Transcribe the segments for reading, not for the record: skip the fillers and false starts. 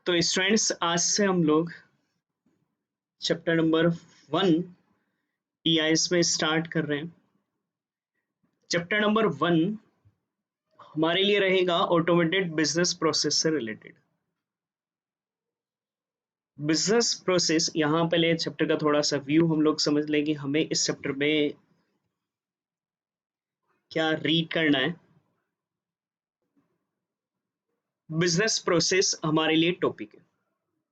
तो स्टूडेंट्स आज से हम लोग चैप्टर नंबर 1 ईआईएस में स्टार्ट कर रहे हैं। चैप्टर नंबर 1 हमारे लिए रहेगा ऑटोमेटेड बिजनेस प्रोसेस से रिलेटेड। बिजनेस प्रोसेस, यहाँ पहले चैप्टर का थोड़ा सा व्यू हम लोग समझ लें कि हमें इस चैप्टर में क्या रीड करना है। बिजनेस प्रोसेस हमारे लिए टॉपिक है।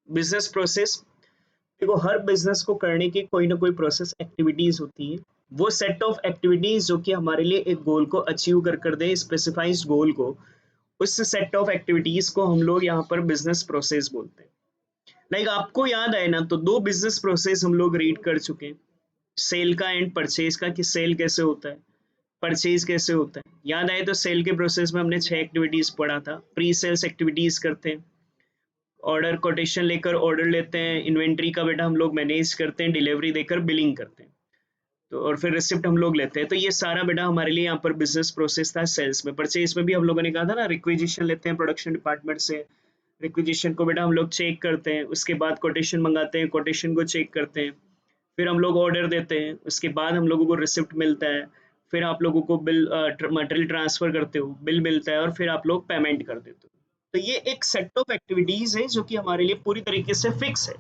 बिजनेस प्रोसेस, देखो हर बिजनेस को करने की कोई ना कोई प्रोसेस एक्टिविटीज होती है। वो सेट ऑफ एक्टिविटीज जो कि हमारे लिए एक गोल को अचीव कर दे, स्पेसिफाइड गोल को, उस सेट ऑफ एक्टिविटीज को हम लोग यहाँ पर बिजनेस प्रोसेस बोलते हैं। लाइक आपको याद आए ना, तो दो बिजनेस प्रोसेस हम लोग रीड कर चुके हैं, सेल का एंड परचेज का, कि सेल कैसे होता है, परचेज कैसे होता है। याद आए तो सेल के प्रोसेस में हमने 6 एक्टिविटीज पढ़ा था। प्री सेल्स एक्टिविटीज करते हैं, ऑर्डर कोटेशन लेकर ऑर्डर लेते हैं, इन्वेंट्री का बेटा हम लोग मैनेज करते हैं, डिलीवरी देकर बिलिंग करते हैं, तो और फिर रिसिप्ट हम लोग लेते हैं। तो ये सारा बेटा हमारे लिए यहाँ पर बिजनेस प्रोसेस था। सेल्स में, परचेज में भी हम लोगों ने कहा था ना, रिक्विजिशन लेते हैं प्रोडक्शन डिपार्टमेंट से, रिक्विजिशन को बेटा हम लोग चेक करते हैं, उसके बाद कोटेशन मंगाते हैं, कोटेशन को चेक करते हैं, फिर हम लोग ऑर्डर देते हैं, उसके बाद हम लोगों को रिसिप्ट मिलता है, फिर आप लोगों को बिल मटेरियल ट्रांसफर करते हो, बिल मिलता है, और फिर आप लोग पेमेंट कर देते हो। तो ये एक सेट ऑफ एक्टिविटीज है जो कि हमारे लिए पूरी तरीके से फिक्स है।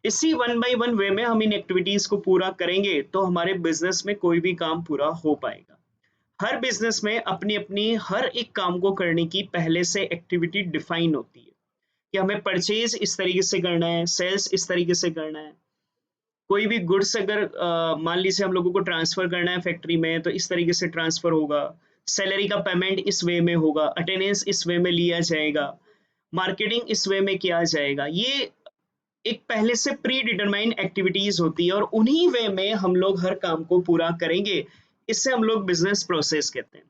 इसी वन बाय वन वे में हम इन एक्टिविटीज को पूरा करेंगे तो हमारे बिजनेस में कोई भी काम पूरा हो पाएगा। हर बिजनेस में अपनी अपनी हर एक काम को करने की पहले से एक्टिविटी डिफाइन होती है कि हमें परचेज इस तरीके से करना है, सेल्स इस तरीके से करना है। कोई भी गुड्स अगर मान लीजिए हम लोगों को ट्रांसफर करना है फैक्ट्री में, तो इस तरीके से ट्रांसफर होगा, सैलरी का पेमेंट इस वे में होगा, अटेंडेंस इस वे में लिया जाएगा, मार्केटिंग इस वे में किया जाएगा। ये एक पहले से प्री डिटरमाइंड एक्टिविटीज होती है और उन्हीं वे में हम लोग हर काम को पूरा करेंगे। इससे हम लोग बिजनेस प्रोसेस कहते हैं।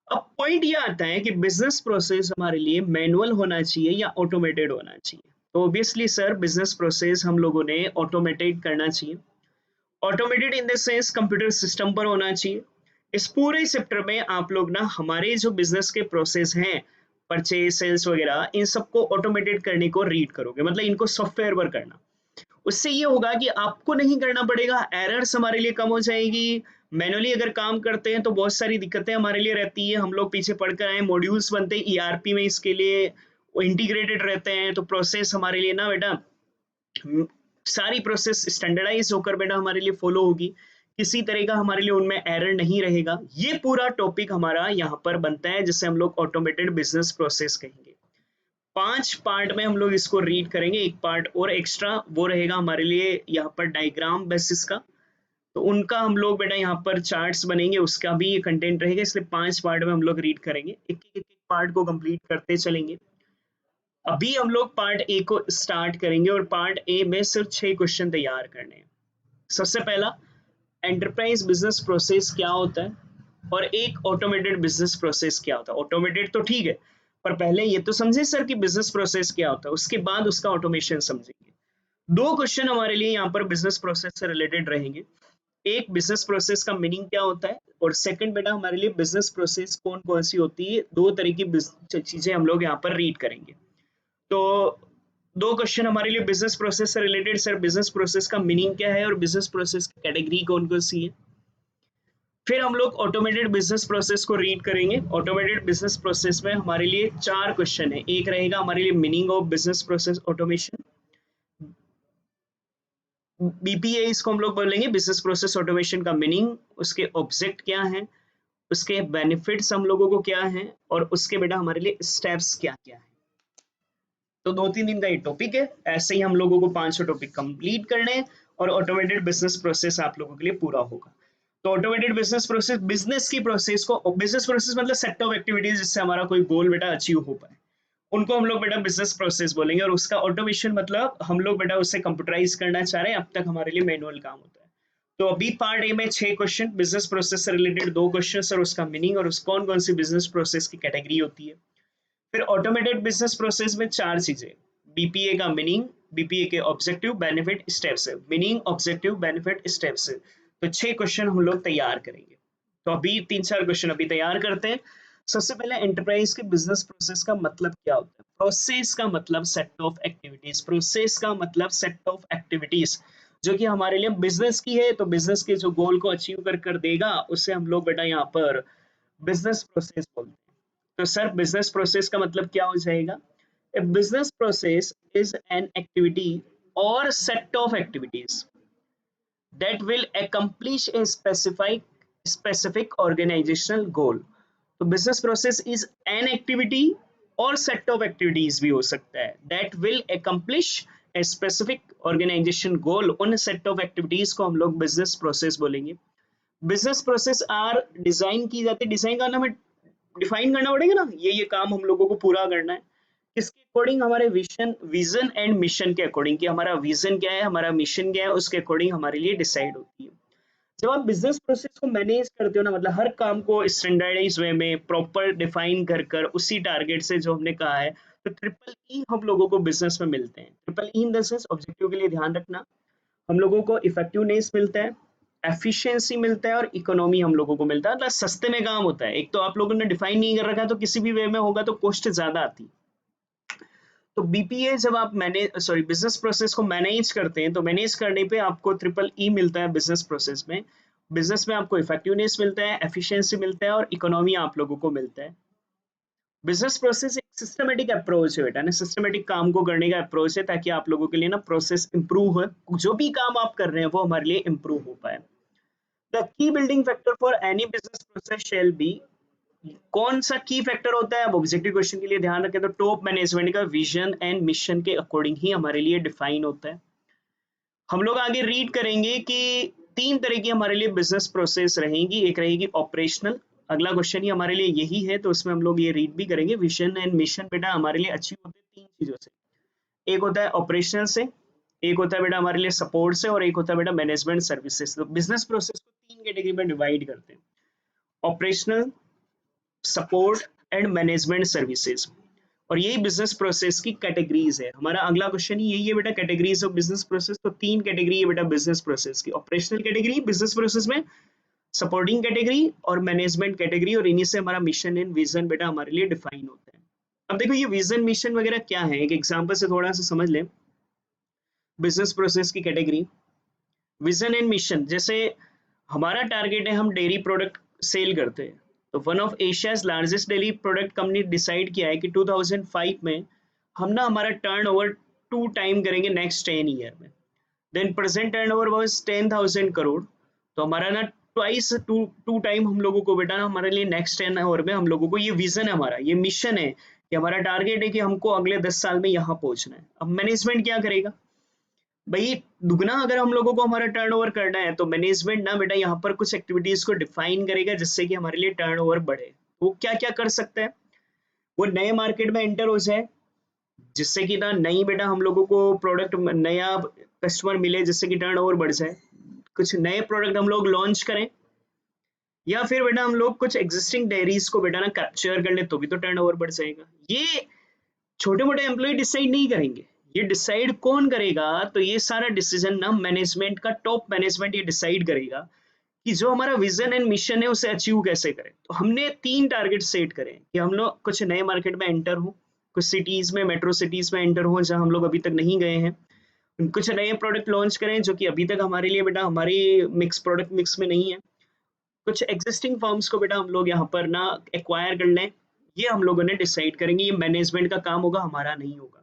अब पॉइंट ये आता है कि बिजनेस प्रोसेस हमारे लिए मैनुअल होना चाहिए या ऑटोमेटेड होना चाहिए। तो ऑब्वियसली सर, बिजनेस प्रोसेस हम लोगों ने ऑटोमेटेड करना चाहिए। Automated in the sense computer system पर होना चाहिए। इस पूरे चैप्टर में आप लोग ना हमारे जो बिजनेस के प्रोसेस हैं, परचेज सेल्स वगैरह, इन सबको ऑटोमेटेड करने को रीड करोगे, मतलब इनको सॉफ्टवेयर पर करना। उससे ये होगा कि आपको नहीं करना पड़ेगा, एरर्स हमारे लिए कम हो जाएगी। मैनुअली अगर काम करते हैं तो बहुत सारी दिक्कतें हमारे लिए रहती है। हम लोग पीछे पढ़कर आए, मॉड्यूल्स बनते हैं ईआरपी में, इसके लिए वो इंटीग्रेटेड रहते हैं, तो प्रोसेस हमारे लिए ना बेटा सारी प्रोसेस स्टैंडर्डाइज होकर बेटा हमारे लिए फॉलो होगी, किसी तरह का हमारे लिए उनमें एरर नहीं रहेगा। ये पूरा टॉपिक हमारा यहाँ पर बनता है जिसे हम लोग ऑटोमेटेड बिजनेस प्रोसेस कहेंगे। 5 पार्ट में हम लोग इसको रीड करेंगे। एक पार्ट और एक्स्ट्रा वो रहेगा हमारे लिए यहाँ पर डायग्राम बेसिस का, तो उनका हम लोग बेटा यहाँ पर चार्ट्स बनेंगे, उसका भी ये कंटेंट रहेगा। इसलिए 5 पार्ट में हम लोग रीड करेंगे, एक पार्ट को कंप्लीट करते चलेंगे। अभी हम लोग पार्ट ए को स्टार्ट करेंगे और पार्ट ए में सिर्फ 6 क्वेश्चन तैयार करने हैं। सबसे पहला, एंटरप्राइज बिजनेस प्रोसेस क्या होता है और एक ऑटोमेटेड बिजनेस प्रोसेस क्या होता है। ऑटोमेटेड तो ठीक है, पर पहले ये तो समझे सर कि बिजनेस प्रोसेस क्या होता है, उसके बाद उसका ऑटोमेशन समझेंगे। 2 क्वेश्चन हमारे लिए यहाँ पर बिजनेस प्रोसेस से रिलेटेड रहेंगे। एक, बिजनेस प्रोसेस का मीनिंग क्या होता है, और सेकंड बेटा हमारे लिए बिजनेस प्रोसेस कौन कौन सी होती है। 2 तरह की चीजें हम लोग यहाँ पर रीड करेंगे। तो 2 क्वेश्चन हमारे लिए बिजनेस प्रोसेस से रिलेटेड, सर बिजनेस प्रोसेस का मीनिंग क्या है और बिजनेस प्रोसेस की कैटेगरी कौन कौन सी है। फिर हम लोग ऑटोमेटेड बिजनेस प्रोसेस को रीड करेंगे। ऑटोमेटेड बिजनेस प्रोसेस में हमारे लिए 4 क्वेश्चन है। एक रहेगा हमारे लिए meaning of business process automation, BPA इसको हम लोग बोलेंगे, बिजनेस प्रोसेस ऑटोमेशन का मीनिंग, उसके ऑब्जेक्ट क्या है, उसके बेनिफिट्स हम लोगों को क्या है, और उसके बेटा हमारे लिए स्टेप्स क्या क्या है। तो 2-3 दिन का ये टॉपिक है। ऐसे ही हम लोगों को 5 टॉपिक कंप्लीट करने हैं और ऑटोमेटेड बिजनेस प्रोसेस आप लोगों के लिए पूरा होगा। तो ऑटोमेटेड बिजनेस प्रोसेस, बिजनेस की प्रोसेस को, बिजनेस प्रोसेस मतलब सेट ऑफ एक्टिविटीज जिससे हमारा कोई गोल बेटा अचीव हो पाए, उनको हम लोग बेटा बिजनेस प्रोसेस बोलेंगे। और उसका ऑटोमेशन मतलब हम लोग बेटा उसे कंप्यूटराइज करना चाह रहे हैं, अब तक हमारे लिए मैनुअल काम होता है। तो अभी पार्ट ए में 6 क्वेश्चन, बिजनेस प्रोसेस से रिलेटेड 2 क्वेश्चन और उसका मीनिंग और उस कौन कौन सी बिजनेस प्रोसेस की कैटेगरी होती है। फिर ऑटोमेटेड बिजनेस प्रोसेस में 4 चीजें, बीपीए का मीनिंग, बीपीए के objective benefit steps, meaning objective benefit steps. तो 6 क्वेश्चन हम लोग तैयार करेंगे। तो अभी 3-4 क्वेश्चन अभी तैयार करते हैं। सबसे पहले एंटरप्राइज के बिजनेस प्रोसेस का मतलब क्या होता है? प्रोसेस का मतलब सेट ऑफ एक्टिविटीज, प्रोसेस का मतलब सेट ऑफ एक्टिविटीज जो कि हमारे लिए बिजनेस की है, तो बिजनेस के जो गोल को अचीव कर देगा उससे हम लोग बेटा यहाँ पर बिजनेस प्रोसेस बोलते हैं। तो सर बिजनेस प्रोसेस का मतलब क्या हो जाएगा? A business process is an activity और set of activities that will accomplish a specific organizational goal. तो business process is an activity और सेट ऑफ एक्टिविटीज भी हो सकता है that will accomplish a specific organization goal। उन set of activities को हम लोग बिजनेस प्रोसेस बोलेंगे। बिजनेस प्रोसेस आर डिजाइन की जाती है, डिजाइन का नाम है, डिफाइन करना पड़ेगा ना, ये काम हम लोगों को पूरा करना है किसके अकॉर्डिंग? हमारे विजन विजन एंड मिशन के अकॉर्डिंग कि हमारा विजन क्या है, हमारा मिशन क्या है, उसके अकॉर्डिंग हमारे लिए डिसाइड होती है। जब आप बिजनेस प्रोसेस को मैनेज करते हो ना, मतलब हर काम को स्टैंडर्डाइज वे में प्रॉपर डिफाइन कर उसी टारगेट से जो हमने कहा है, तो ट्रिपल ई हम लोगों को बिजनेस में मिलते हैं। Triple E in the sense objective के लिए ध्यान रखना, हम लोगों को इफेक्टिवनेस मिलता है, एफिशिएंसी मिलता है और इकोनॉमी हम लोगों को मिलता है, मतलब सस्ते में काम होता है। एक तो आप लोगों ने डिफाइन नहीं कर रखा, तो किसी भी वे में होगा तो कॉस्ट ज्यादा आती है। तो बीपीए जब आप मैनेज सॉरी बिजनेस प्रोसेस को मैनेज करते हैं, तो मैनेज करने पे आपको ट्रिपल ई मिलता है बिजनेस प्रोसेस में। बिजनेस में आपको इफेक्टिवनेस मिलता है, एफिशिएंसी मिलता है और इकोनॉमी आप लोगों को मिलता है। बिजनेस प्रोसेस एक सिस्टमेटिक अप्रोच है बेटा ना, सिस्टमेटिक काम को करने का अप्रोच है ताकि आप लोगों के लिए ना प्रोसेस इंप्रूव हो, जो भी काम आप कर रहे हैं वो हमारे लिए इंप्रूव हो पाए। The key building factor for any business process shall be, कौन सा की फैक्टर होता है? अब ऑब्जेक्टिव क्वेश्चन के लिए ध्यान रखें तो टॉप मैनेजमेंट का विजन एंड मिशन के अकॉर्डिंग ही हमारे लिए डिफाइन होता है। हम लोग आगे रीड करेंगे कि तीन तरह की हमारे लिए बिजनेस प्रोसेस रहेंगी। एक रहेगी ऑपरेशनल, अगला क्वेश्चन ही हमारे लिए यही है, तो उसमें हम लोग ये रीड भी करेंगे। विजन एंड मिशन बेटा हमारे लिए अचीव होते हैं तीन चीजों से, एक होता है ऑपरेशनल से, एक होता है बेटा हमारे लिए सपोर्ट से, और एक होता है बेटा मैनेजमेंट सर्विसेज। तो बिजनेस प्रोसेस को तीन कैटेगरी में डिवाइड करते हैं, operational, support and management services, और यही बिजनेस प्रोसेस की कैटेगरीज है। हमारा अगला क्वेश्चन ही यही है बेटा, कैटेगरीज ऑफ बिजनेस प्रोसेस। तो तीन कैटेगरी है बेटा बिजनेस प्रोसेस की, ऑपरेशनल कैटेगरी बिजनेस प्रोसेस में, सपोर्टिंग कैटेगरी और मैनेजमेंट कैटेगरी, और इन्हीं से हमारा मिशन एंड विजन बेटा हमारे लिए डिफाइन होता है। अब देखो ये विजन मिशन वगैरह क्या है, एक एग्जांपल से थोड़ा सा समझ लें। बिजनेस प्रोसेस की कैटेगरी, विजन एंड मिशन, जैसे हमारा टारगेट है हम डेयरी प्रोडक्ट सेल करते हैं, तो one of Asia's largest dairy product company decide किया है कि 2005 में हम ना हमारा टर्नओवर 2 टाइम करेंगे नेक्स्ट 10 ईयर में। Then present turnover was 10,000 crore, तो हमारा ना ट्वाइस टू टाइम हम लोगों को बेटा ना हमारे लिए नेक्स्ट 10 ओवर में हम लोगों को, ये विजन है हमारा, ये मिशन है कि हमारा टारगेट है कि हमको अगले 10 साल में यहाँ पहुंचना है। अब मैनेजमेंट क्या करेगा भाई? दुगना अगर हम लोगों को हमारा टर्नओवर करना है, तो मैनेजमेंट ना बेटा यहाँ पर कुछ एक्टिविटीज को डिफाइन करेगा जिससे कि हमारे लिए टर्नओवर बढ़े। वो क्या क्या कर सकता है? वो नए मार्केट में एंटर हो जाए, जिससे कि ना नई बेटा हम लोगों को प्रोडक्ट, नया कस्टमर मिले जिससे कि टर्नओवर बढ़ जाए। कुछ नए प्रोडक्ट हम लोग लॉन्च करें, या फिर बेटा हम लोग कुछ एग्जिस्टिंग डेयरीज को बेटा ना कैप्चर कर ले, तो भी तो टर्नओवर बढ़ जाएगा। ये छोटे मोटे एम्प्लॉय डिसाइड नहीं करेंगे, ये डिसाइड कौन करेगा? तो ये सारा डिसीजन ना मैनेजमेंट का, टॉप मैनेजमेंट ये डिसाइड करेगा कि जो हमारा विजन एंड मिशन है उसे अचीव कैसे करें। तो हमने तीन टारगेट सेट करे कि हम लोग कुछ नए मार्केट में एंटर हो, कुछ सिटीज में, मेट्रो सिटीज में एंटर हो जहां हम लोग अभी तक नहीं गए हैं, कुछ नए प्रोडक्ट लॉन्च करें जो कि अभी तक हमारे लिए बेटा हमारी मिक्स प्रोडक्ट मिक्स में नहीं है, कुछ एग्जिस्टिंग फर्म्स को बेटा हम लोग यहाँ पर ना एक्वायर कर लें। ये हम लोगों ने डिसाइड करेंगे, ये मैनेजमेंट का काम होगा, हमारा नहीं होगा।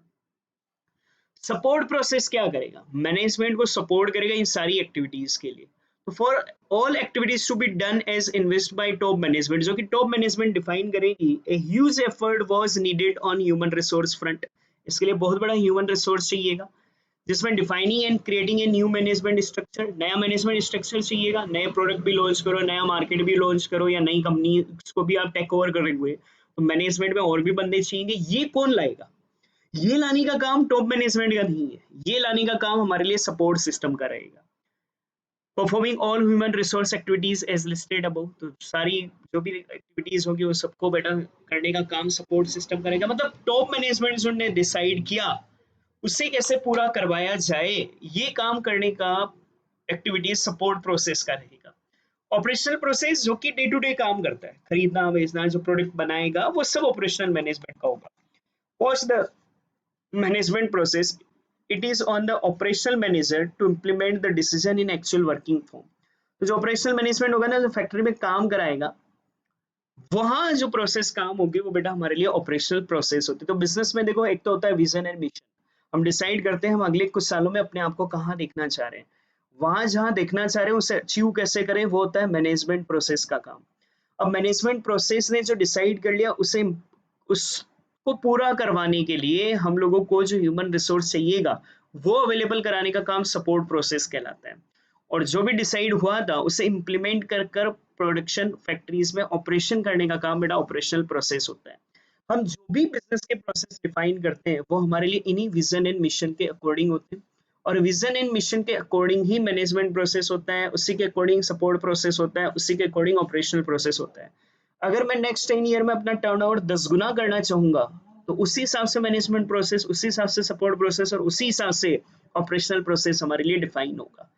सपोर्ट प्रोसेस क्या करेगा? मैनेजमेंट को सपोर्ट करेगा इन सारी एक्टिविटीज के लिए। तो for all activities to be done as invest by top management, जो कि टॉप मैनेजमेंट डिफाइन करेगी, a huge effort was needed on human resource front. इसके लिए बहुत बड़ा ह्यूमन रिसोर्स चाहिएगा, जिसमें defining and creating a new management structure, नया मैनेजमेंट स्ट्रक्चर चाहिएगा। नए प्रोडक्ट भी लॉन्च करो, नया मार्केट भी लॉन्च करो, या नई कंपनी को भी आप टेक ओवर कर हुए, तो मैनेजमेंट में और भी बंदे चाहिए। ये कौन लाएगा? ये लाने का काम टॉप मैनेजमेंट का नहीं है, ये लाने का काम हमारे लिए सपोर्ट सिस्टम का रहेगा। Performing all human resource activities as listed above, तो सारी जो भी एक्टिविटीज होगी वो सबको बेटा करने का काम सपोर्ट सिस्टम करेगा। मतलब टॉप मैनेजमेंट जो ने डिसाइड किया उसे कैसे पूरा करवाया जाए, ये काम करने का एक्टिविटीज सपोर्ट प्रोसेस का रहेगा। ऑपरेशनल प्रोसेस जो कि डे टू डे काम करता है, खरीदना बेचना, जो प्रोडक्ट बनाएगा वो सब ऑपरेशनल मैनेजमेंट का होगा। Watch the management process, it is on the operational manager to implement the decision in actual working form. तो जो ऑपरेशनल मैनेजमेंट होगा ना, जो फैक्ट्री में काम कराएगा, वहां जो प्रोसेस काम होगी वो बेटा हमारे लिए ऑपरेशनल प्रोसेस होती है। तो बिजनेस में देखो, एक तो होता है विजन एंड मिशन, हम डिसाइड करते हैं हम अगले कुछ सालों में अपने आप को कहाँ देखना चाह रहे हैं, वहां जहां देखना चाह रहे हैं उसे अचीव कैसे करें, वो होता है मैनेजमेंट प्रोसेस का काम। अब मैनेजमेंट प्रोसेस ने जो डिसाइड कर लिया, उसे उसको पूरा करवाने के लिए हम लोगों को जो ह्यूमन रिसोर्स चाहिएगा वो अवेलेबल कराने का काम सपोर्ट प्रोसेस कहलाता है। और जो भी डिसाइड हुआ था उसे इम्प्लीमेंट कर कर प्रोडक्शन फैक्ट्रीज में ऑपरेशन करने का काम बेटा ऑपरेशनल प्रोसेस होता है। हम जो भी बिजनेस के प्रोसेस डिफाइन करते हैं वो हमारे लिए इन्हीं विजन एंड मिशन के अकॉर्डिंग होते हैं, और विजन एंड मिशन के अकॉर्डिंग ही मैनेजमेंट प्रोसेस होता है, उसी के अकॉर्डिंग सपोर्ट प्रोसेस होता है, उसी के अकॉर्डिंग ऑपरेशनल प्रोसेस होता है। अगर मैं नेक्स्ट 10 ईयर में अपना टर्नओवर 10 गुना करना चाहूंगा, तो उसी हिसाब से मैनेजमेंट प्रोसेस, उसी हिसाब से सपोर्ट प्रोसेस और उसी हिसाब से ऑपरेशनल प्रोसेस हमारे लिए डिफाइन होगा।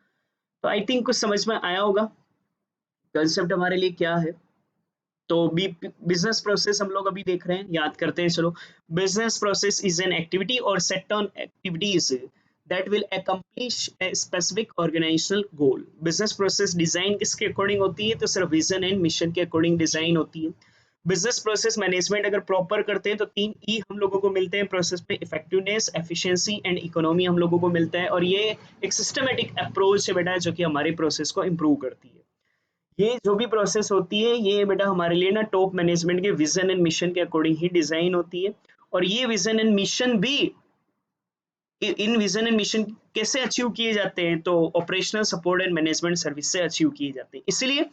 तो आई थिंक कुछ समझ में आया होगा कंसेप्ट हमारे लिए क्या है। तो बिजनेस प्रोसेस हम लोग अभी देख रहे हैं, याद करते हैं चलो। Business process is an activity और set on activities that will accomplish a specific organizational goal। Business process design किसके अकॉर्डिंग होती है, तो सिर्फ विजन एंड मिशन के अकॉर्डिंग डिजाइन होती है। बिजनेस प्रोसेस मैनेजमेंट अगर प्रॉपर करते हैं तो 3 ई हम लोगों को मिलते हैं प्रोसेस पे, इफेक्टिवनेस, एफिशिएंसी एंड इकोनॉमी हम लोगों को मिलता है। और ये एक सिस्टमेटिक अप्रोच है बेटा जो कि हमारे प्रोसेस को इम्प्रूव करती है। ये जो भी प्रोसेस होती है ये बेटा हमारे लिए ना टॉप मैनेजमेंट के विजन एंड मिशन के अकॉर्डिंग ही डिजाइन होती है। और ये विजन एंड मिशन भी, इन विजन एंड मिशन कैसे अचीव किए जाते हैं, तो operational support and management service से अचीव किए जाते हैं। इसलिए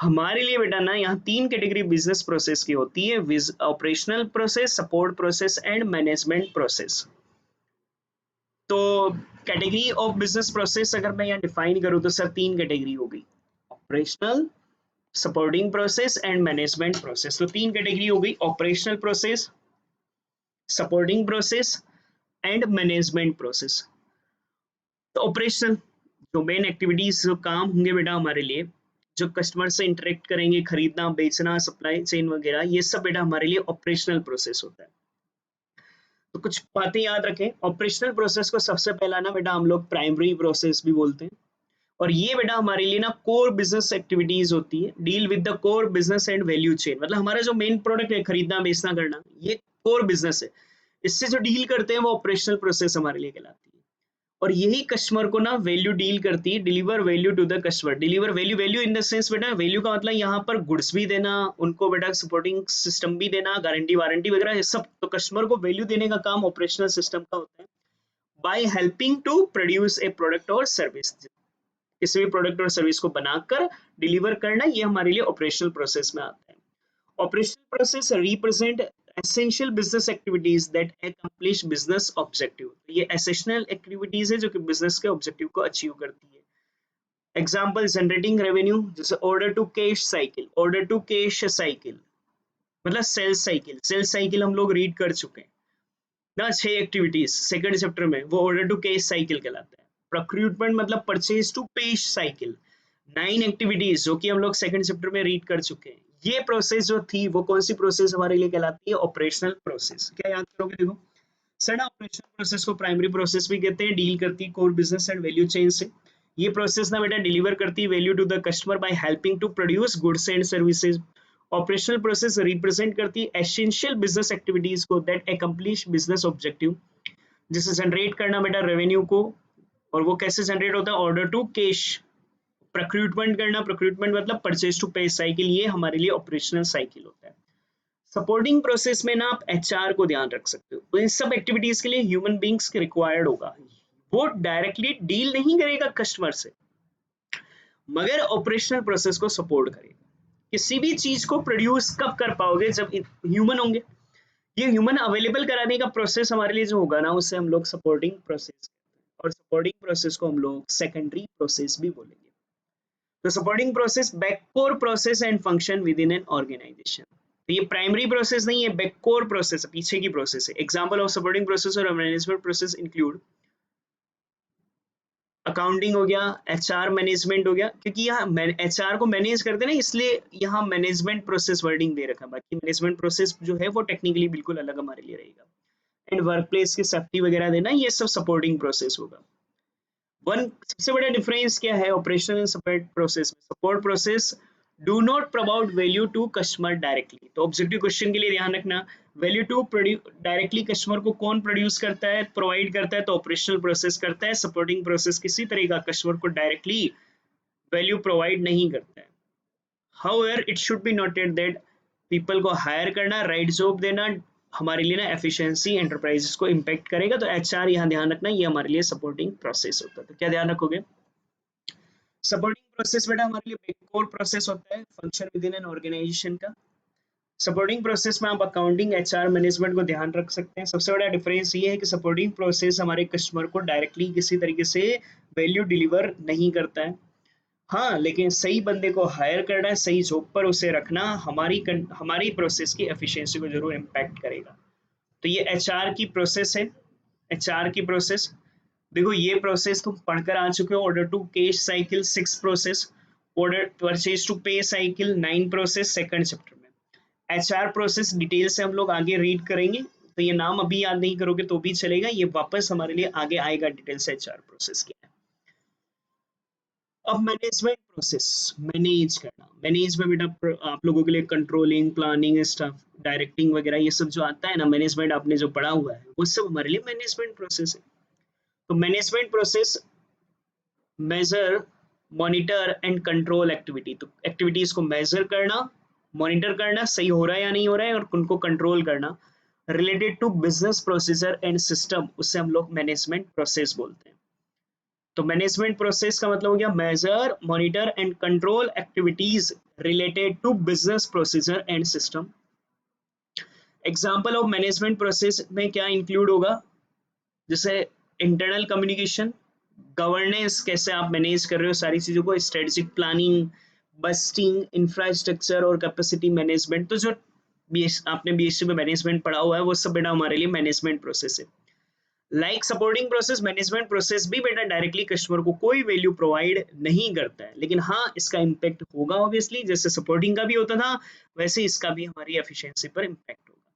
हमारे लिए बेटा ना यहाँ 3 कैटेगरी बिजनेस प्रोसेस की होती है, operational process, support process and management process. तो कैटेगरी ऑफ बिजनेस प्रोसेस अगर मैं यहाँ डिफाइन करूँ तो सर 3 कैटेगरी होगी, operational, supporting process and management process. तो 3 कैटेगरी हो गई, operational process, supporting process and management process. तो ऑपरेशनल जो मेन एक्टिविटीज, जो काम होंगे बेटा हमारे लिए, जो कस्टमर से इंटरेक्ट करेंगे, खरीदना बेचना, सप्लाई चेन वगैरह, ये सब बेटा हमारे लिए ऑपरेशनल प्रोसेस होता है। तो कुछ बातें याद रखें, ऑपरेशनल प्रोसेस को सबसे पहला ना बेटा हम लोग प्राइमरी प्रोसेस भी बोलते हैं। और ये बेटा हमारे लिए ना कोर बिजनेस एक्टिविटीज होती है, deal with the core business and value chain. मतलब हमारा जो मेन प्रोडक्ट है, खरीदना बेचना करना, ये कोर बिजनेस है। इससे जो डील करते हैं वो ऑपरेशनल प्रोसेस हमारे लिए कहलाती है। और यही कस्टमर को ना वैल्यू डील करती है, deliver value to the customer. Deliver value, value in the sense बेटा, वैल्यू का मतलब यहाँ पर गुड्स भी देना, उनको बेटा सपोर्टिंग सिस्टम भी देना, गारंटी वारंटी वगैरह ये सब। तो कस्टमर को वैल्यू देने का काम ऑपरेशनल सिस्टम का होता है, by helping to produce a product और सर्विस। किसी भी प्रोडक्ट और सर्विस को बनाकर डिलीवर करना, ये हमारे लिए ऑपरेशनल प्रोसेस में आता है। Operational process represent essential business activities that accomplish business objective. ये एसेंशियल एक्टिविटीज है जो कि बिजनेस के ऑब्जेक्टिव को अचीव करती है। एग्जांपल, जनरेटिंग रेवेन्यू, जैसे order to cash cycle, order to cash cycle मतलब सेल्स साइकिल। सेल्स साइकिल हम लोग रीड कर चुके हैं ना, 6 एक्टिविटीज सेकंड चैप्टर में, वो ऑर्डर टू कैश साइकिल कहलाता है। प्रोक्यूरमेंट मतलब परचेज टू पेश साइकिल, 9 एक्टिविटीज जो कि हम लोग सेकंड चैप्टर में रीड कर चुके हैं। ये प्रोसेस जो थी वो कौन सी प्रोसेस हमारे लिए कहलाती है, ऑपरेशनल प्रोसेस। क्या याद करोगे, देखो सर, ऑपरेशनल प्रोसेस को प्राइमरी प्रोसेस भी कहते हैं, डील करती है core business and value chain से। ये प्रोसेस ना बेटा डिलीवर करती है value to the customer by helping to produce goods and services. Operational process represent करती है एसेंशियल बिजनेस एक्टिविटीज को दैट accomplish बिजनेस ऑब्जेक्टिव, जिसे जनरेट करना बेटा रेवेन्यू को। और वो कैसे जनरेट होता है, ऑर्डर टू कैश। प्रोक्यूरमेंट करना, प्रोक्यूरमेंट मतलब परचेज टू पे साइकिल, ये हमारे लिए ऑपरेशनल साइकिल होता है। सपोर्टिंग प्रोसेस में ना आप एचआर को ध्यान रख सकते हो, तो इन सब एक्टिविटीज के लिए ह्यूमन बींग्स रिक्वायर्ड होगा। वो डायरेक्टली डील नहीं करेगा कस्टमर से, मगर ऑपरेशनल प्रोसेस को सपोर्ट करेगा। किसी भी चीज को प्रोड्यूस कब कर पाओगे, जब ह्यूमन होंगे। ये ह्यूमन अवेलेबल कराने का प्रोसेस हमारे लिए जो होगा ना, उसे हम लोग सपोर्टिंग प्रोसेस, और सपोर्टिंग प्रोसेस को हम लोग सेकेंडरी प्रोसेस भी बोलेंगे। तो supporting process back core process and function within an organization. तो ये प्राइमरी प्रोसेस नहीं है, बैककोर प्रोसेस है, पीछे की प्रोसेस है। एग्जांपल ऑफ सपोर्टिंग प्रोसेस और मैनेजमेंट प्रोसेस इंक्लूड अकाउंटिंग हो गया, एचआर मैनेजमेंट हो गया, क्योंकि यहाँ एचआर को मैनेज करते हैं ना, इसलिए यहाँ मैनेजमेंट प्रोसेस वर्डिंग दे रखा है। बाकी मैनेजमेंट प्रोसेस जो है वो टेक्निकली बिल्कुल अलग हमारे लिए रहेगा। एंड वर्क प्लेस की सेफ्टी वगैरह देना, ये सब सपोर्टिंग प्रोसेस होगा। वन सबसे बड़ा डिफरेंस क्या है ऑपरेशनल एंड सपोर्ट प्रोसेस में? Support process do not provide value to customer directly. तो ऑब्जेक्टिव क्वेश्चन के लिए ध्यान रखना, वैल्यू टू डायरेक्टली कस्टमर को कौन प्रोड्यूस करता है, प्रोवाइड करता है? तो ऑपरेशनल प्रोसेस करता है। सपोर्टिंग प्रोसेस किसी तरह का कस्टमर को डायरेक्टली वैल्यू प्रोवाइड नहीं करता है। However it should be noted that people को हायर करना, राइट जॉब देना हमारे लिए ना एफिशिएंसी एंटरप्राइजेस को इम्पैक्ट करेगा। तो एचआर यहाँ ध्यान रखना, ये हमारे लिए सपोर्टिंग प्रोसेस होता है। तो क्या ध्यान रखोगे? सपोर्टिंग प्रोसेस बेटा हमारे लिए कोर प्रोसेस होता है function within an organization का। सपोर्टिंग प्रोसेस में आप अकाउंटिंग, एचआर, मैनेजमेंट को ध्यान रख सकते हैं। सबसे बड़ा डिफरेंस ये है कि सपोर्टिंग प्रोसेस हमारे कस्टमर को डायरेक्टली किसी तरीके से वैल्यू डिलीवर नहीं करता है। हाँ, लेकिन सही बंदे को हायर करना है, सही जॉब पर उसे रखना हमारी प्रोसेस की एफिशिएंसी को जरूर इम्पैक्ट करेगा। तो ये एचआर की प्रोसेस है। एचआर की प्रोसेस देखो, ये प्रोसेस तुम पढ़कर आ चुके हो। Order to cash cycle 6 process, order purchase to pay cycle 9 process second chapter में। एचआर प्रोसेस डिटेल से हम लोग आगे रीड करेंगे, तो ये नाम अभी याद नहीं करोगे तो भी चलेगा, ये वापस हमारे लिए आगे आएगा डिटेल से एचआर प्रोसेस क्या है। अब मैनेजमेंट प्रोसेस, मैनेज करना। मैनेज में बेटा आप लोगों के लिए कंट्रोलिंग, प्लानिंग, स्टाफ डायरेक्टिंग वगैरह ये सब जो आता है ना, मैनेजमेंट आपने जो पढ़ा हुआ है वो सब हमारे लिए मैनेजमेंट प्रोसेस है। तो management process measure, monitor and control activity. तो एक्टिविटीज को मेजर करना, मॉनिटर करना सही हो रहा है या नहीं हो रहा है, और उनको कंट्रोल करना related to business procedure and system, उससे हम लोग मैनेजमेंट प्रोसेस बोलते हैं। तो मैनेजमेंट प्रोसेस का मतलब हो गया measure, monitor and control activities related to business procedure and system. Example of management process में क्या इंक्लूड होगा? जैसे इंटरनल कम्युनिकेशन, गवर्नेंस, कैसे आप मैनेज कर रहे हो सारी चीजों को, स्ट्रेटेजिक प्लानिंग, बस्टिंग, इंफ्रास्ट्रक्चर और कैपेसिटी मैनेजमेंट। तो जो आपने बीएससी में मैनेजमेंट पढ़ा हुआ है वो सब बेटा हमारे लिए मैनेजमेंट प्रोसेस है। Like supporting process, management process भी बेटा डायरेक्टली कस्टमर को कोई वैल्यू प्रोवाइड नहीं करता है, लेकिन हाँ इसका इम्पैक्ट होगा ऑब्वियसली, जैसे सपोर्टिंग का भी होता था वैसे इसका भी हमारी एफिशिएंसी पर इम्पैक्ट होगा।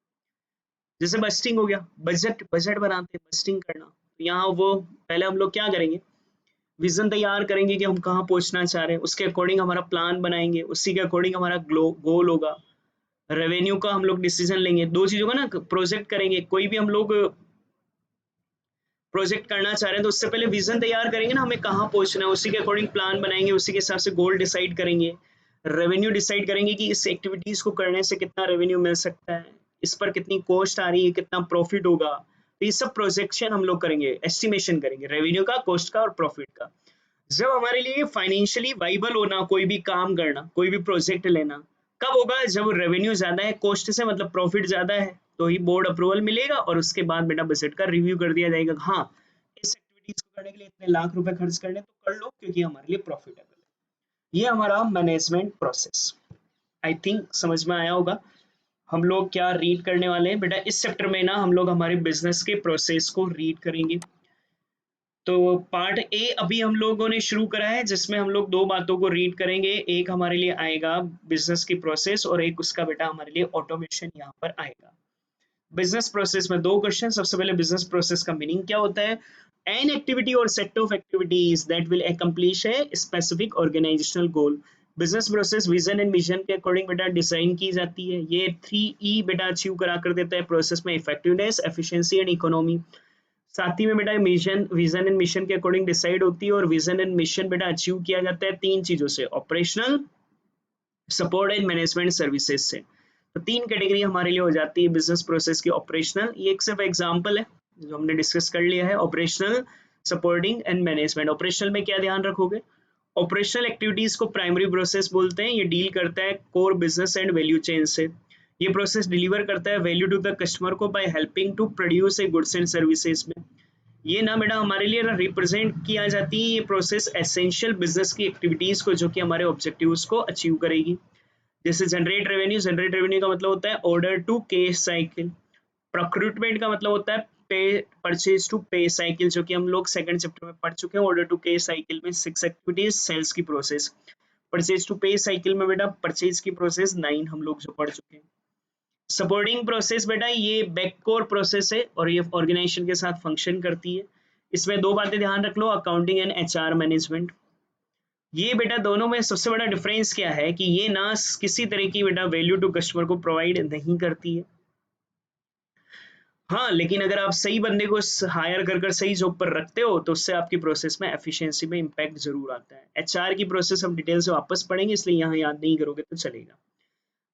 जैसे बस्टिंग हो गया, बजट बजट बनाते हैं, बस्टिंग करना। यहाँ वो पहले हम लोग क्या करेंगे, विजन तैयार करेंगे कि हम कहाँ पहुंचना चाह रहे हैं, उसके अकॉर्डिंग हमारा प्लान बनाएंगे, उसी के अकॉर्डिंग हमारा गोल होगा। रेवेन्यू का हम लोग डिसीजन लेंगे, दो चीजों का ना, प्रोजेक्ट करेंगे, कोई भी हम लोग प्रोजेक्ट करना चाह रहे हैं तो उससे पहले विजन तैयार करेंगे ना, हमें कहाँ पहुंचना है, उसी के अकॉर्डिंग प्लान बनाएंगे, उसी के हिसाब से गोल डिसाइड करेंगे, रेवेन्यू डिसाइड करेंगे कि इस एक्टिविटीज को करने से कितना रेवेन्यू मिल सकता है, इस पर कितनी कॉस्ट आ रही है, कितना प्रॉफिट होगा। तो ये सब प्रोजेक्शन हम लोग करेंगे, एस्टिमेशन करेंगे रेवेन्यू का, कॉस्ट का और प्रॉफिट का। जब हमारे लिए फाइनेंशियली वाइबल होना, कोई भी काम करना, कोई भी प्रोजेक्ट लेना, कब होगा? जब रेवेन्यू ज्यादा है, कॉस्ट से मतलब प्रॉफिट ज्यादा है, तो ही बोर्ड अप्रूवल मिलेगा और उसके बाद बेटा बजट का रिव्यू कर दिया जाएगा। हाँ, इस एक्टिविटीज को करने के लिए इतने लाख रुपए खर्च करने तो कर लो क्योंकि हमारे लिए प्रॉफिटेबल है। ये हमारा मैनेजमेंट प्रोसेस। आई थिंक समझ में आया होगा। हम लोग क्या रीड करने वाले हैं बेटा इस चैप्टर में ना, हम लोग हमारे बिजनेस के प्रोसेस को रीड करेंगे। तो पार्ट ए अभी हम लोगों ने शुरू करा है, जिसमें हम लोग दो बातों को रीड करेंगे। एक हमारे लिए आएगा बिजनेस की प्रोसेस और एक उसका बेटा हमारे लिए ऑटोमेशन यहाँ पर आएगा। बिजनेस प्रोसेस में दो क्वेश्चन। सबसे पहले बिजनेस प्रोसेस का मीनिंग क्या होता है? एन एक्टिविटी और set of activities that will accomplish a specific organizational goal. Business process vision and mission के अकॉर्डिंग बेटा डिजाइन की जाती है। ये 3E बेटा अचीव करा कर देता है प्रोसेस में, इफेक्टिवनेस, एफिशिएंसी एंड इकोनॉमी। साथ ही में बेटा मिशन, विजन एंड मिशन के अकॉर्डिंग डिसाइड होती है, और विजन एंड मिशन बेटा अचीव किया जाता है तीन चीजों से, operational, support and management services से। तो तीन कैटेगरी हमारे लिए हो जाती है बिजनेस प्रोसेस की। ऑपरेशनल, ये एक सिर्फ एग्जांपल है जो हमने डिस्कस कर लिया है, operational, supporting and management. Operational में क्या ध्यान रखोगे? ऑपरेशनल एक्टिविटीज को प्राइमरी प्रोसेस बोलते हैं। ये डील करता है core business and value chain से। ये प्रोसेस डिलीवर करता है वैल्यू टू द कस्टमर को by helping to produce a goods and services में। ये ना बेटा हमारे लिए ना रिप्रेजेंट किया जाती है ये प्रोसेस एसेंशियल बिजनेस की एक्टिविटीज को, जो कि हमारे ऑब्जेक्टिव्स को अचीव करेगी। जैसे जनरेट रेवेन्यू का मतलब होता है ऑर्डर टू कैश साइकिल। प्रोक्रूटमेंट का मतलब होता है परचेज टू पे साइकिल, जो कि हम लोग सेकंड चैप्टर में पढ़ चुके हैं। ऑर्डर टू पे साइकिल में 6 एक्टिविटीज, सेल्स की process. Purchase to pay cycle में बेटा परचेज की प्रोसेस 9 हम लोग जो पढ़ चुके हैं। सपोर्टिंग प्रोसेस बेटा ये बैककोर प्रोसेस है और ये ऑर्गेनाइजेशन के साथ फंक्शन करती है। इसमें दो बातें ध्यान रख लो, अकाउंटिंग एंड एचआर मैनेजमेंट। ये बेटा दोनों में सबसे बड़ा डिफरेंस क्या है कि ये ना किसी तरह की बेटा वैल्यू टू कस्टमर को प्रोवाइड नहीं करती है। हाँ, लेकिन अगर आप सही बंदे को हायर कर सही जॉब पर रखते हो तो उससे आपकी प्रोसेस में एफिशिएंसी में इम्पैक्ट जरूर आता है। एचआर की प्रोसेस हम डिटेल से वापस पढ़ेंगे, इसलिए यहाँ याद नहीं करोगे तो चलेगा।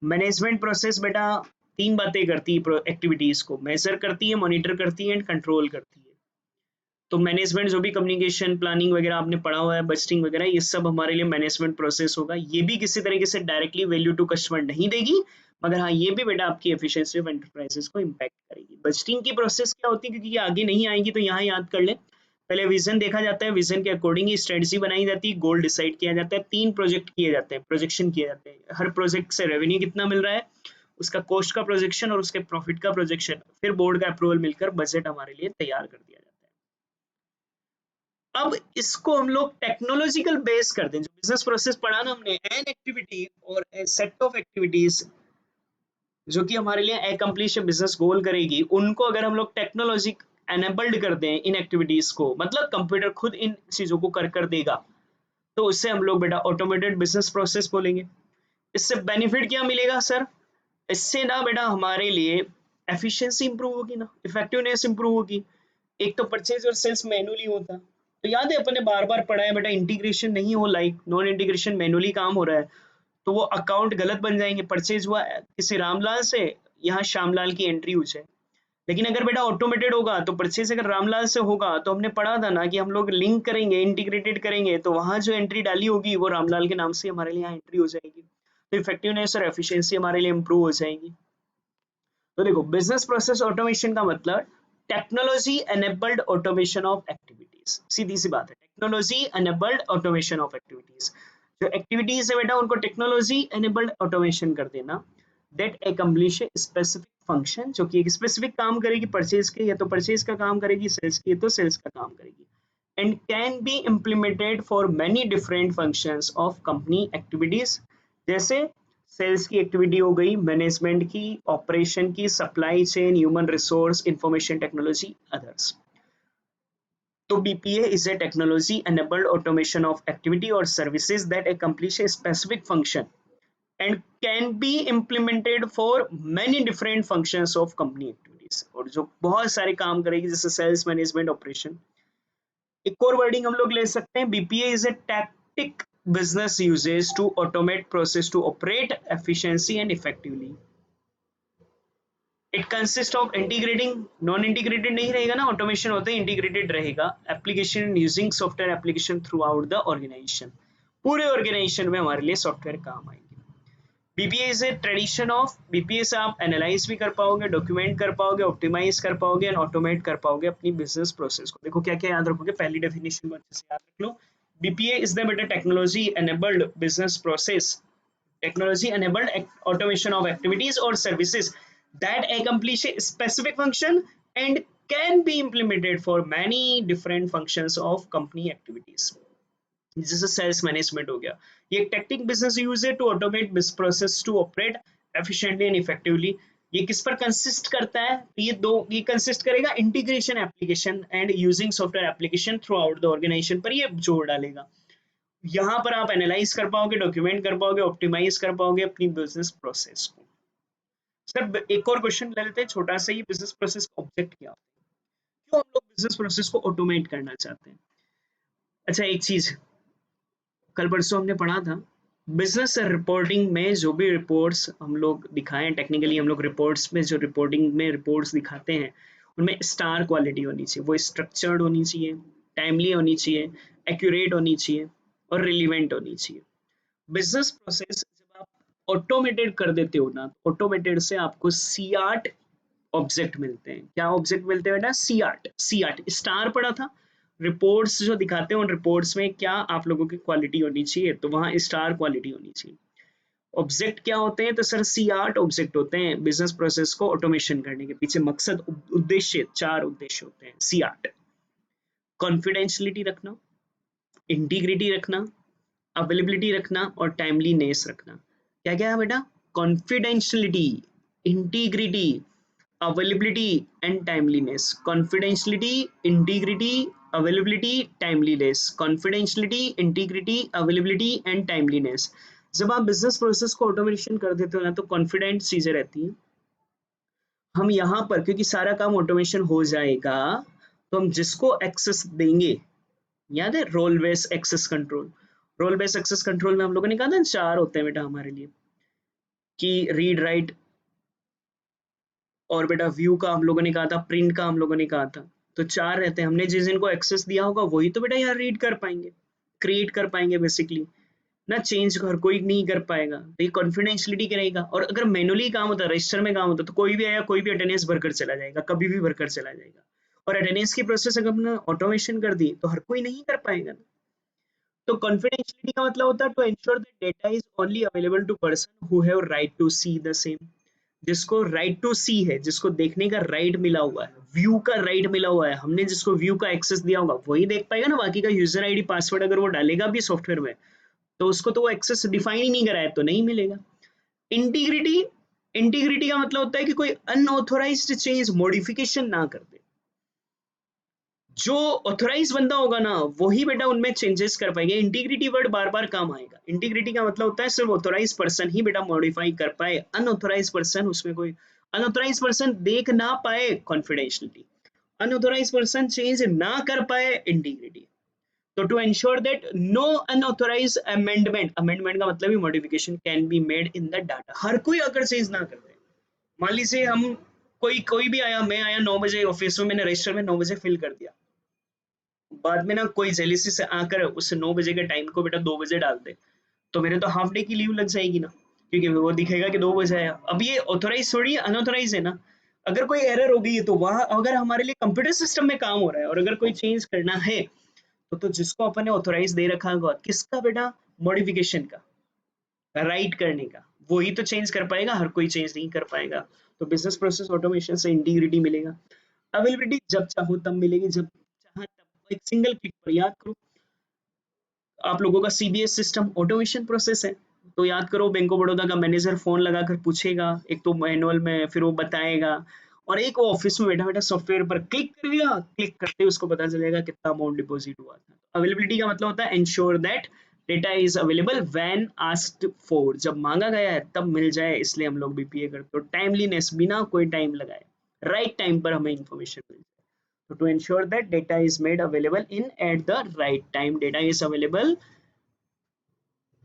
मैनेजमेंट प्रोसेस बेटा तीन बातें करती है, एक्टिविटीज को मेजर करती है, मॉनिटर करती है एंड कंट्रोल करती है। तो मैनेजमेंट जो भी कम्युनिकेशन प्लानिंग वगैरह आपने पढ़ा हुआ है, बजटिंग वगैरह, ये सब हमारे लिए मैनेजमेंट प्रोसेस होगा। ये भी किसी तरीके से डायरेक्टली वैल्यू टू कस्टमर नहीं देगी, मगर हाँ ये भी बेटा आपकी एफिशिएंसी ऑफ एंटरप्राइजेस को इम्पैक्ट करेगी। बजटिंग की प्रोसेस क्या होती है, क्योंकि ये आगे नहीं आएगी तो यहाँ याद कर ले। पहले विजन देखा जाता है, विजन के अकॉर्डिंग ही स्ट्रेटजी बनाई जाती है, गोल डिसाइड किया जाता है, 3 प्रोजेक्ट किए जाते हैं, प्रोजेक्शन किए जाते हैं। हर प्रोजेक्ट से रेवेन्यू कितना मिल रहा है, उसका कॉस्ट का प्रोजेक्शन और उसके प्रॉफिट का प्रोजेक्शन, फिर बोर्ड का अप्रूवल मिलकर बजट हमारे लिए तैयार कर दिया जाता है। अब इसको हम लोग टेक्नोलॉजिकल बेस कर दें। जो बिजनेस प्रोसेस पढ़ा ना हमने, एन एक्टिविटी और ए सेट ऑफ एक्टिविटीज जो कि हमारे लिए अकम्प्लिश बिजनेस गोल करेगी, उनको अगर हम लोग टेक्नोलॉजी एनेबल्ड कर दें इन एक्टिविटीज को, मतलब कंप्यूटर खुद इन चीजों को कर देगा, तो उससे हम लोग बेटा ऑटोमेटेड बिजनेस प्रोसेस बोलेंगे। इससे बेनिफिट क्या मिलेगा सर? इससे ना बेटा हमारे लिए एफिशिएंसी इंप्रूव होगी ना, इफेक्टिवनेस इंप्रूव होगी। एक तो परचेज और सेल्स मैनुअली होता, तो याद है अपन ने बार बार पढ़ा है बेटा, इंटीग्रेशन नहीं हो, लाइक नॉन इंटीग्रेशन मैनुअली काम हो रहा है तो वो अकाउंट गलत बन जाएंगे। परचेज हुआ किसी रामलाल से, यहाँ श्यामलाल की एंट्री हो जाए। लेकिन अगर बेटा ऑटोमेटेड होगा तो परचेज अगर रामलाल से होगा तो हमने पढ़ा था ना कि हम लोग लिंक करेंगे, इंटीग्रेटेड करेंगे, तो वहां जो एंट्री डाली होगी वो रामलाल के नाम से हमारे लिए यहाँ एंट्री हो जाएगी। तो इफेक्टिवनेस और एफिशिएंसी हमारे लिए इंप्रूव हो जाएगी। तो देखो, बिजनेस प्रोसेस ऑटोमेशन का मतलब technology enabled automation of activities. सीधी सी बात है, technology enabled automation of activities. जो एक्टिविटीज है बेटा उनको टेक्नोलॉजी एनेबल्ड ऑटोमेशन कर देना, दैट एकम्प्लिश स्पेसिफिक फंक्शन, जो कि एक स्पेसिफिक काम करेगी। परचेज के या तो परचेज का काम करेगी, सेल्स की तो सेल्स का काम करेगी, and can be implemented for many different functions of company activities. जैसे सेल्स की एक्टिविटी हो गई, मैनेजमेंट की, ऑपरेशन की, supply chain, human resource, information technology, others. तो BPA is a technology enabled automation of activity or services that accomplish a specific function and can be implemented for many different functions of company activities, और जो बहुत सारे काम करेगी, जैसे sales, management, operation. एक और वर्डिंग हम लोग ले सकते हैं, BPA is a tactic business uses to automate process to operate efficiency and effectively. It consist of integrating, non integrated नहीं रहेगा ना, ऑटोमेशन होता है, इंटीग्रेटेड रहेगा। Application using software application throughout the organisation, पूरे ऑर्गेनाइजेशन में हमारे लिए सॉफ्टवेयर काम आएंगे। BPA is a tradition of, BPA से आप एनालाइज भी कर पाओगे, डॉक्यूमेंट कर पाओगे, ऑप्टिमाइज कर पाओगे एंड ऑटोमेट कर पाओगे अपनी बिजनेस प्रोसेस को। देखो क्या क्या याद रखोगे, पहली डेफिनेशन अच्छे से याद रख लो। बीपीए इज द बेटा technology enabled business process, technology enabled automation of activities or services that accomplish a specific function and can be implemented for many different functions of company activities. जैसे sales management हो गया, ये एक technique business use है to automate business process to operate efficiently and effectively. ये किस पर consist करता है? ये कंसिस्ट करेगा integration application and using software application throughout the organisation पर ये जोर डालेगा। यहाँ पर आप एनालाइज कर पाओगे, डॉक्यूमेंट कर पाओगे, ऑप्टिमाइज कर पाओगे अपनी बिजनेस प्रोसेस को। सर एक और क्वेश्चन ले लेते हैं छोटा सा ही, बिजनेस प्रोसेस का ऑब्जेक्ट क्या होता है, क्यों हम लोग बिजनेस प्रोसेस को ऑटोमेट करना चाहते हैं? अच्छा एक चीज कल परसों हमने पढ़ा था, बिजनेस रिपोर्टिंग में जो भी रिपोर्ट्स हम लोग दिखाएं, टेक्निकली हम लोग रिपोर्ट्स में जो रिपोर्टिंग में रिपोर्ट्स दिखाते हैं उनमें स्टार क्वालिटी होनी चाहिए, वो स्ट्रक्चर्ड होनी चाहिए, टाइमली होनी चाहिए, एक्यूरेट होनी चाहिए और रिलीवेंट होनी चाहिए। बिजनेस प्रोसेस जब आप ऑटोमेटेड कर देते हो ना, ऑटोमेटेड से आपको C8 ऑब्जेक्ट मिलते हैं। क्या ऑब्जेक्ट मिलते हैं बेटा? C8 स्टार पढ़ा था, रिपोर्ट्स जो दिखाते हैं उन रिपोर्ट्स में क्या आप लोगों की क्वालिटी होनी चाहिए, तो वहां स्टार क्वालिटी होनी चाहिए। ऑब्जेक्ट क्या होते हैं? तो सर C8 ऑब्जेक्ट होते हैं बिजनेस प्रोसेस को ऑटोमेशन करने के पीछे मकसद, उद्देश्य, 4 उद्देश्य होते हैं C8। कॉन्फिडेंशियलिटी रखना, इंटीग्रिटी रखना, अवेलेबिलिटी रखना और टाइमलीनेस रखना। क्या क्या है बेटा? Confidentiality, integrity, availability and timeliness. Confidentiality, integrity, availability, timeliness. Confidentiality, integrity, availability and timeliness. जब आप बिजनेस प्रोसेस को ऑटोमेशन कर देते हो ना, तो कॉन्फिडेंट चीजें रहती हैं। हम यहाँ पर क्योंकि सारा काम ऑटोमेशन हो जाएगा, तो हम जिसको एक्सेस देंगे, याद है role base access control? Role base access control में हम लोगों ने कहा था 4 होते हैं बेटा हमारे लिए, कि रीड राइट, और बेटा व्यू का हम लोगों ने कहा था, प्रिंट का हम लोगों ने कहा था। तो 4 रहते हैं। हमने जिस जिनको एक्सेस दिया होगा वही तो बेटा यहाँ रीड कर पाएंगे, क्रिएट कर पाएंगे बेसिकली ना। चेंज हर कोई नहीं कर पाएगा, तो ये कॉन्फिडेंशियलिटी करेगा। और अगर मैनुअली काम होता, रजिस्टर में काम होता, तो कोई भी आया कोई भी अटेंडेंस भरकर चला जाएगा, कभी भी भरकर चला जाएगा। और अटेंडेंस की प्रोसेस अगर हमने ऑटोमेशन कर दी तो हर कोई नहीं कर पाएगा ना। तो कॉन्फिडेंशियलिटी का मतलब होता है to ensure that data is only available to person who have right to see the same. जिसको राइट टू सी है, जिसको देखने का राइट मिला हुआ है, व्यू का राइट मिला हुआ है, हमने जिसको व्यू का एक्सेस दिया होगा वही देख पाएगा ना। बाकी का यूजर आईडी पासवर्ड अगर वो डालेगा भी सॉफ्टवेयर में, तो उसको तो वो एक्सेस डिफाइन ही नहीं करा है, तो नहीं मिलेगा। इंटीग्रिटी, इंटीग्रिटी का मतलब होता है कि कोई अनऑथोराइज्ड चेंज, मॉडिफिकेशन ना कर दे। जो ऑथोराइज बंदा होगा ना वही बेटा उनमें चेंजेस कर पाएंगे। इंटीग्रिटी वर्ड बार बार काम आएगा। इंटीग्रिटी का मतलब होता है सिर्फ ऑथोराइज पर्सन ही बेटा मॉडिफाई कर पाए, अनऑथोराइज पर्सन, उसमें कोई अनऑथोराइज पर्सन देख ना पाए, कॉन्फिडेंशियलिटी। अनऑथोराइज पर्सन चेंज ना कर पाए, इंटीग्रिटी। तो to ensure that no unauthorized amendment, amendment का मतलब ही modification, can be made in the data. हर कोई अगर चेंज ना कर दे, मान लीजिए हम कोई कोई भी आया, मैं आया 9 बजे ऑफिस में, मैंने रजिस्टर में 9 बजे फिल कर दिया, बाद में ना कोई जेलिसी से आकर उस 9 बजे के टाइम को बेटा 2 बजे डाल दे, तो मेरे तो हाफ डे की लीव लग जाएगी ना, क्योंकि वो दिखेगा कि 2 बजे आया। अब ये ऑथोराइज थोड़ी अनऑथोराइज है ना। अगर कोई एरर हो गई है तो वहां अगर हमारे लिए कंप्यूटर सिस्टम में काम हो रहा है और अगर कोई चेंज करना है, तो जिसको अपन ने ऑथोराइज दे रखा होगा किसका बेटा, मॉडिफिकेशन का, राइट करने का, वो ही तो चेंज कर पाएगा, हर कोई चेंज नहीं कर पाएगा। तो बिजनेस प्रोसेस ऑटोमेशन से इंटीग्रिटी मिलेगा। अवेलेबिलिटी जब चाहो तब मिलेगी, जब चाहा तब, एक सिंगल क्लिक पर। याद करो आप लोगों का सीबीएस सिस्टम ऑटोमेशन प्रोसेस है, तो याद करो बैंक ऑफ बड़ौदा का मैनेजर फोन लगाकर पूछेगा, एक तो मैनुअल में, फिर वो बताएगा, और एक वो ऑफिस में बैठा बैठा सॉफ्टवेयर पर क्लिक कर दिया, क्लिक करते ही उसको पता चलेगा कितना अमाउंट डिपॉजिट हुआ था। अवेलेबिलिटी का मतलब होता है ensure that data is available when asked for, जब मांगा गया है तब मिल जाए, इसलिए हम लोग बीपीए करते हो। टाइमलीनेस, बिना कोई टाइम लगाए राइट टाइम पर हमें इंफॉर्मेशन मिल जाए। So to ensure that data is made available in at the right time, data is available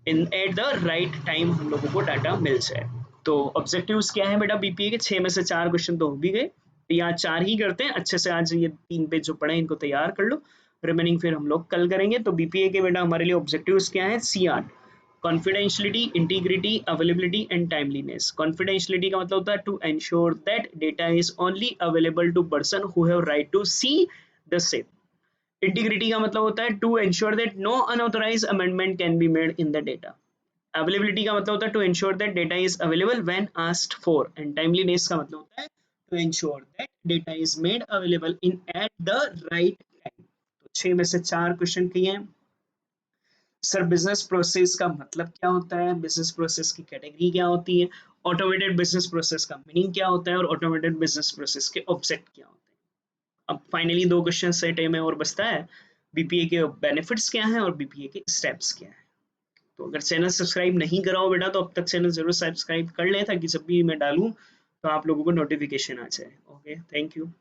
in at the right time, हम लोगों को डाटा मिल जाए। तो ऑब्जेक्टिव्स क्या है बेटा बीपीए के? 6 में से 4 क्वेश्चन तो हो भी गए, तो यहाँ 4 ही करते हैं अच्छे से। आज ये 3 पेज जो पढ़े हैं इनको तैयार कर लो, रिमेनिंग फिर हम लोग कल करेंगे। तो बीपीए के बेटा हमारे लिए ऑब्जेक्टिव्स क्या है? C8, confidentiality, integrity, availability and timeliness. Confidentiality का मतलब होता है to ensure that data is only available to person who have right to see the same. Integrity का मतलब होता है to ensure that no unauthorised amendment can be made in the data. Availability का मतलब होता है to ensure that data is available when asked for. And timeliness का मतलब होता है to ensure that data is made available in at the right time. तो 6 में से 4 क्वेश्चन किए हैं। सर बिजनेस प्रोसेस का मतलब क्या होता है, बिजनेस प्रोसेस की कैटेगरी क्या होती है, ऑटोमेटेड बिजनेस प्रोसेस का मीनिंग क्या होता है, और ऑटोमेटेड बिजनेस प्रोसेस के ऑब्जेक्ट क्या होते हैं। अब फाइनली 2 क्वेश्चन सेट में और बचता है, बीपीए के बेनिफिट्स क्या हैं और बीपीए के स्टेप्स क्या हैं। तो अगर चैनल सब्सक्राइब नहीं करा हो बेटा तो अब तक चैनल जरूर सब्सक्राइब कर लें, ताकि जब भी मैं डालूं तो आप लोगों को नोटिफिकेशन आ जाए। Okay, thank you.